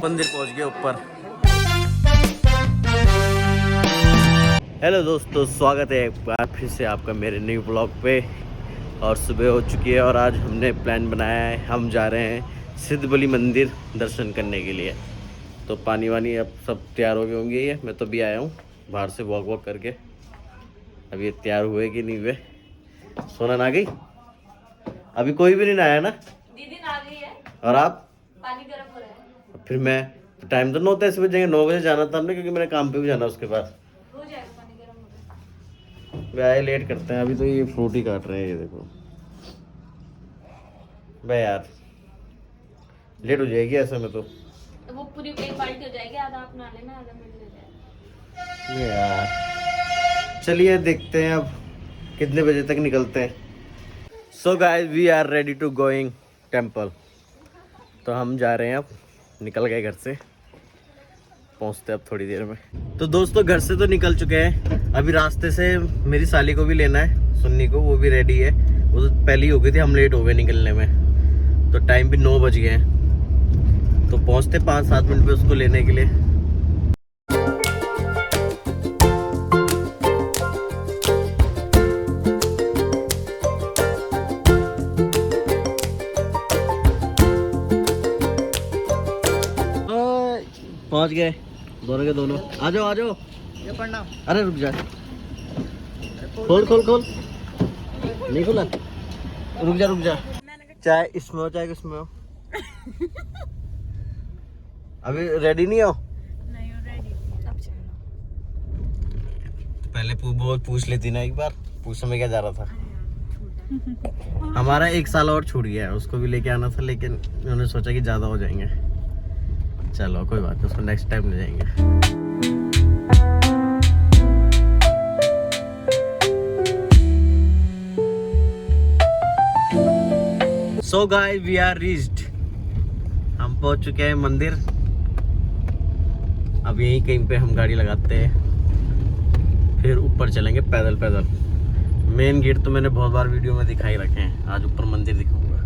मंदिर पहुंच गए ऊपर। हेलो दोस्तों, स्वागत है एक बार फिर से आपका मेरे न्यू ब्लॉग पे। और सुबह हो चुकी है और आज हमने प्लान बनाया है, हम जा रहे हैं सिद्ध बलि मंदिर दर्शन करने के लिए। तो पानी वानी अब सब तैयार हो गए होंगे। ये मैं तो भी आया हूँ बाहर से वॉक करके। अब ये तैयार हुए कि नहीं हुए। सोना ना गई? अभी कोई भी नहीं आया ना? दीदी आ गई है। और आप? पानी गर्म हो रहा है। फिर मैं टाइम तो 9-10 बजे जाएंगे। 9 बजे जाना था हमने, क्योंकि मेरे काम पे भी जाना उसके बाद। हो जाएगा, पानी गर्म हो गया। वे आए लेट करते हैं। अभी तो ये फ्रूट ही काट रहे हैं, ये देखो। बे यार लेट हो जाएगी ऐसे में तो वो पूरी एक बाल्टी हो जाएगी, आधा आप नहा लेना, आधा मैं ले जाएगा। ये यार। चलिए देखते हैं अब कितने बजे तक निकलते हैं। So guys, we are ready to going temple. तो हम जा रहे हैं, अब निकल गए घर से, पहुंचते अब थोड़ी देर में। तो दोस्तों घर से तो निकल चुके हैं। अभी रास्ते से मेरी साली को भी लेना है, सुन्नी को, वो भी रेडी है। वो तो पहले ही हो गई थी, हम लेट हो गए निकलने में। तो टाइम भी 9 बज गए हैं। तो पहुंचते 5-7 मिनट पे उसको लेने के लिए। पहुंच गए दोनों के दोनों। आ जाओ आ जाओ। ये पढ़ना। अरे रुक जा, खोल खोल खोल। नहीं खोला? रुक जा। चाय इसमें हो, चाय किसमें हो? अभी रेडी नहीं हो? नहीं हो रेडी, अब चलो। पहले बहुत पूछ लेती ना एक बार। पूछने में क्या जा रहा था। हमारा 1 साल और छूट गया है, उसको भी लेके आना था, लेकिन उन्होंने सोचा कि ज्यादा हो जाएंगे। चलो कोई बात नहीं, उसको नेक्स्ट टाइम ले जाएंगे। So guys, we are reached. हम पहुंच चुके हैं मंदिर। अब यहीं कहीं पे हम गाड़ी लगाते हैं, फिर ऊपर चलेंगे पैदल पैदल। मेन गेट तो मैंने बहुत बार वीडियो में दिखाई रखे हैं, आज ऊपर मंदिर दिखाऊंगा।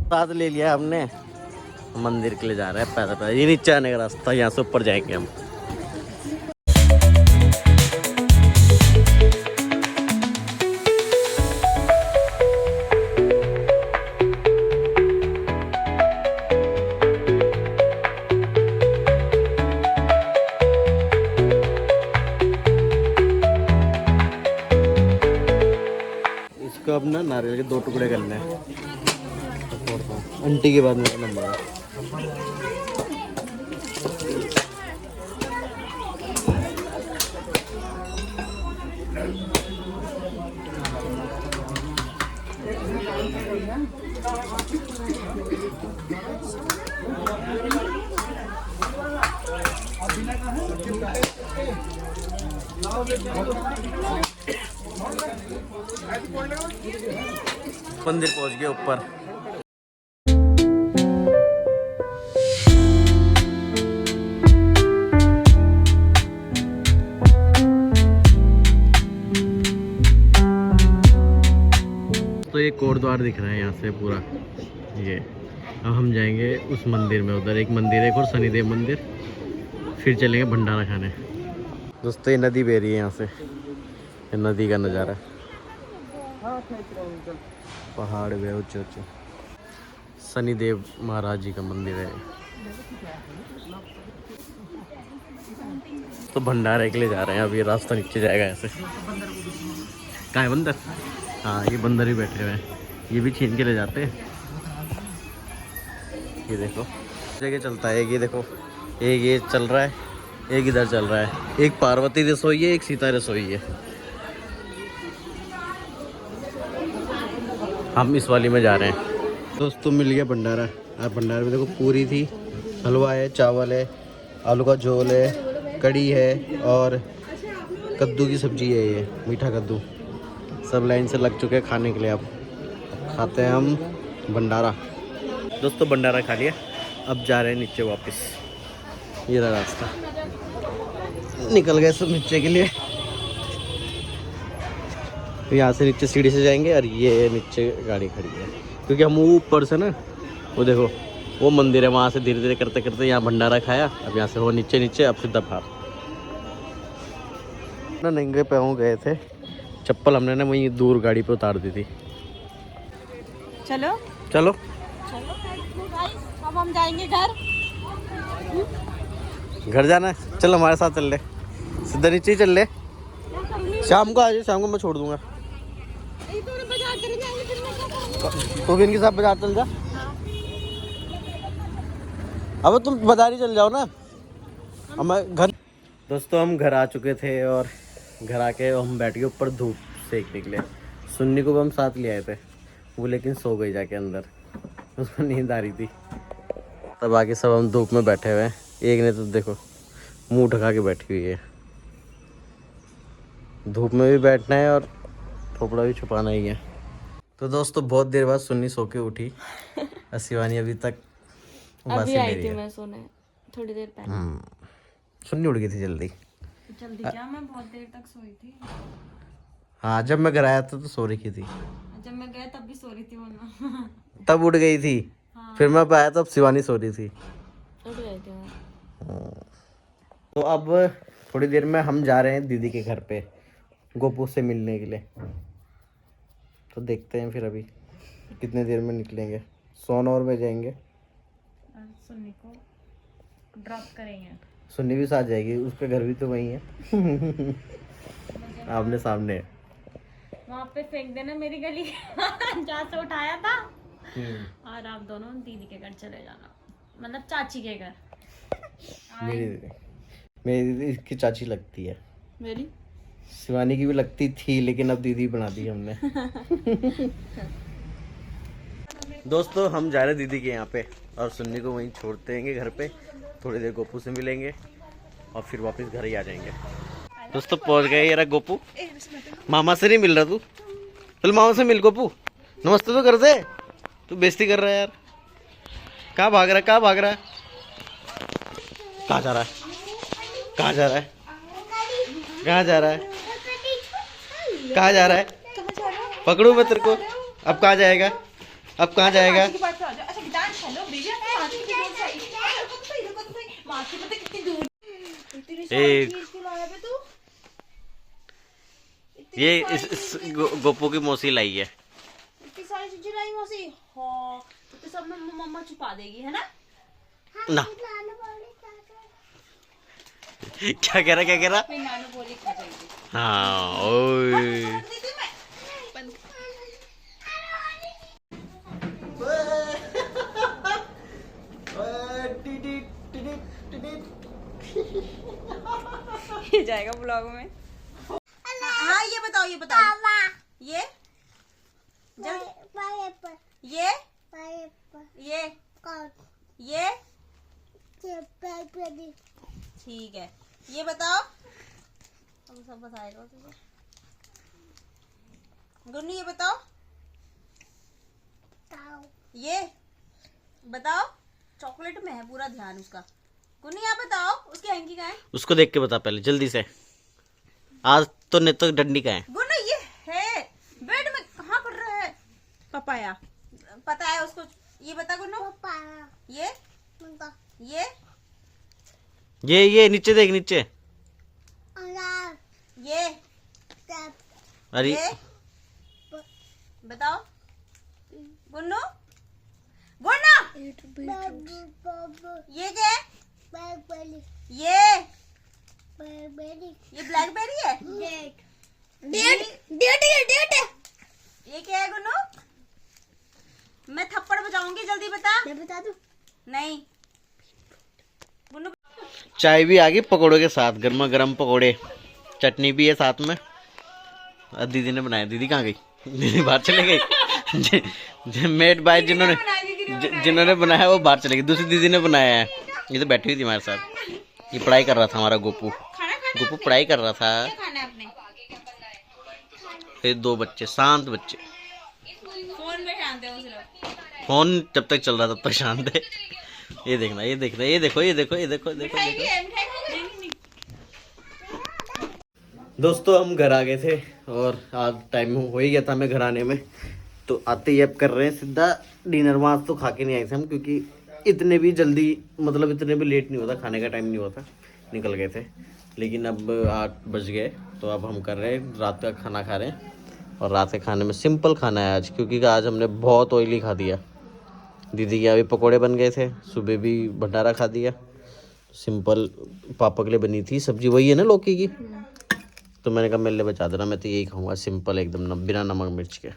साथ ले लिया हमने, मंदिर के लिए जा रहे हैं पैदल पैदल। ये नीचे आने का रास्ता, यहाँ से ऊपर जाएंगे हम। इसको अब ना नारियल के 2 टुकड़े करने हैं। आंटी के बाद मेरा नंबर है। मंदिर पहुंच गए ऊपर। तो ये कोटद्वार दिख रहा है यहाँ से पूरा। ये अब हम जाएंगे उस मंदिर में। उधर एक मंदिर है और शनिदेव मंदिर, फिर चलेंगे भंडारा खाने। दोस्तों ये नदी बह रही है यहाँ से, ये नदी का नज़ारा। पहाड़ भी ऊंचे ऊंचे। शनिदेव महाराज जी का मंदिर है। तो भंडारे के लिए जा रहे हैं। अब ये रास्ता नीचे जाएगा ऐसे। कहाँ है बंदर? हाँ ये बंदर ही बैठे हुए हैं, ये भी छीन के ले जाते हैं। ये देखो जगह चलता है। ये देखो, एक ये चल रहा है, एक इधर चल रहा है। एक पार्वती रसोई है, एक सीता रसोई है। हम इस वाली में जा रहे हैं। दोस्तों मिल गया भंडारा। अब भंडारे में देखो पूरी थी, हलवा है, चावल है, आलू का झोल है, कड़ी है और कद्दू की सब्जी है। ये मीठा कद्दू। सब लाइन से लग चुके हैं खाने के लिए। अब खाते हैं हम भंडारा। दोस्तों भंडारा खा लिया, अब जा रहे हैं नीचे वापस। ये रहा रास्ता, निकल गए सब नीचे के लिए। तो यहाँ से नीचे सीढ़ी से जाएंगे और ये नीचे गाड़ी खड़ी है, क्योंकि हम ऊपर से ना वो देखो वो मंदिर है, वहाँ से धीरे धीरे करते करते यहाँ भंडारा खाया। अब यहाँ से हो नीचे नीचे, अब सीधा बाहर ना नंगे पैरों गए थे। चप्पल हमने ना वहीं दूर गाड़ी पे उतार दी थी। चलो चलो चलो अब हम जाएंगे घर। घर जाना है, चल हमारे साथ चल ले, सीधा नीचे ही चल ले। शाम को आ जाए, शाम को मैं छोड़ दूंगा। तो भी इनके साथ बाजार चल जा। अब तुम बाजार ही चल जाओ ना, हमें घर। दोस्तों हम घर आ चुके थे और घर आके हम बैठ गए ऊपर धूप सेकने के लिए। सुन्नी को भी हम साथ ले आए थे, वो लेकिन सो गई जाके अंदर, उसको नींद आ रही थी। तब आके सब हम धूप में बैठे हुए हैं। एक ने तो देखो मुंह ढका के बैठी हुई है। धूप में भी बैठना है और थोपड़ा भी छुपाना ही है। तो दोस्तों बहुत देर बाद सुन्नी सो के उठी। शिवानी अभी तक अभी आई थी मैं सोने थोड़ी देर पहले। सुन्नी उठ गई थी जल्दी। जल्दी क्या, मैं बहुत देर तक सोई थी। हाँ जब मैं घर आया था तो सो रही थी। जब मैं गया तब भी सो रही थी वरना। तब उठ गई थी। हाँ। फिर मैं आया तब शिवानी सो रही थी। उठ गई थी मैं। तो अब थोड़ी देर में हम जा रहे हैं दीदी के घर पे गोपू से मिलने के लिए। तो देखते हैं फिर अभी कितने देर में निकलेंगे। 100 और बजाएंगे। सुन्नी को ड्रॉप करेंगे। सुन्नी भी साथ जाएगी, उसका घर भी तो वहीं है। आमने सामने है। वहाँ पे फेंक देना मेरी गली जहाँ से उठाया था। और आप दोनों दीदी के घर चले जाना, मतलब चाची के घर। मेरी दीदी इसकी चाची लगती है। मेरी शिवानी की भी लगती थी लेकिन अब दीदी बना दी हमने। दोस्तों हम जा रहे दीदी के यहाँ पे और सुन्नी को वहीं छोड़ते हैं घर पे। थोड़ी देर गोपू से मिलेंगे और फिर वापस घर ही आ जाएंगे। दोस्तों पहुंच गए यार गोपू। मामा से नहीं मिल रहा तू? चल मामा से मिल गोपू, नमस्ते तो कर दे। तू बेइज्जती कर रहा है यार। कहाँ भाग रहा है, कहाँ भाग रहा है, कहाँ जा रहा है, कहाँ जा रहा है, कहाँ जा रहा है, कहाँ जा रहा है? पकड़ू मैं तेरे को। अब कहाँ जाएगा, अब कहाँ जाएगा? एक ये इस गोपू की मौसी लाई है। इतनी सारी चीजें लाई मौसी। हाँ तो सब में मम्मा छुपा देगी है ना। ना क्या कह रहा, क्या कह रहा? नानू बोली खा जाएगी। हाँ ओए ये जाएगा ब्लॉग में। हाँ ये बताओ, ये बताओ, ये ये ठीक है। ये बताओ, अब सब बताएगा तुझे। गुन्नी ये बताओ, ये बताओ, चॉकलेट में है पूरा ध्यान उसका। गुन्नी आप बताओ उसकी हैंकी कहाँ है? उसको देख के बता पहले जल्दी से। आज तो नहीं तो डंडी का है। गुन्नी ये है बेड में कहाँ पड़ रहा है? पपाया पता है उसको। ये बता गुन्नू, ये नीचे देख, नीचे। ये अरे ये बताओ गुन्नू, गुन्नू ये क्या है? ये ब्लैकबेरी है। डेट ये क्या है गुन्नू? मैं थप्पड़ बजाऊंगी, जल्दी बता। मैं बता दूं? नहीं गुन्नू। चाय भी आ गई पकौड़ों के साथ, गर्मा गर्म पकौड़े, चटनी भी है साथ में। दीदी ने बनाया। दीदी कहाँ गई? दीदी बाहर चले गई। मेड बाय जिन्होंने बनाया वो बाहर चले गई। दूसरी दीदी ने बनाया है। ये तो बैठी हुई थी हमारे साथ। ये पढ़ाई कर रहा था हमारा गोपू। गोपू पढ़ाई कर रहा था। फिर 2 बच्चे, शांत बच्चे। फोन में शांत है उस लोग। फोन जब तक चल रहा तब तक शांत है। ये देखना, ये देखना, ये देखो, ये देखो, ये देखो, देखो, देखो। दोस्तों हम घर आ गए थे और आज टाइम हो ही गया था हमें घर आने में। तो आते ही अब कर रहे हैं सीधा डिनर। वहाँ तो खा के नहीं आए थे हम क्योंकि इतने भी जल्दी मतलब इतने भी लेट नहीं होता, खाने का टाइम नहीं होता, निकल गए थे। लेकिन अब 8 बज गए तो अब हम कर रहे हैं रात का खाना खा रहे हैं। और रात के खाने में सिंपल खाना है आज, क्योंकि आज हमने बहुत ऑयली खा दिया। दीदी के अभी पकोड़े बन गए थे, सुबह भी भंडारा खा दिया। सिंपल पापा के लिए बनी थी सब्जी, वही है ना लौकी की, तो मैंने कहा मेरे लिए बचा देना, मैं तो यही खाऊंगा सिंपल एकदम बिना नमक मिर्च के।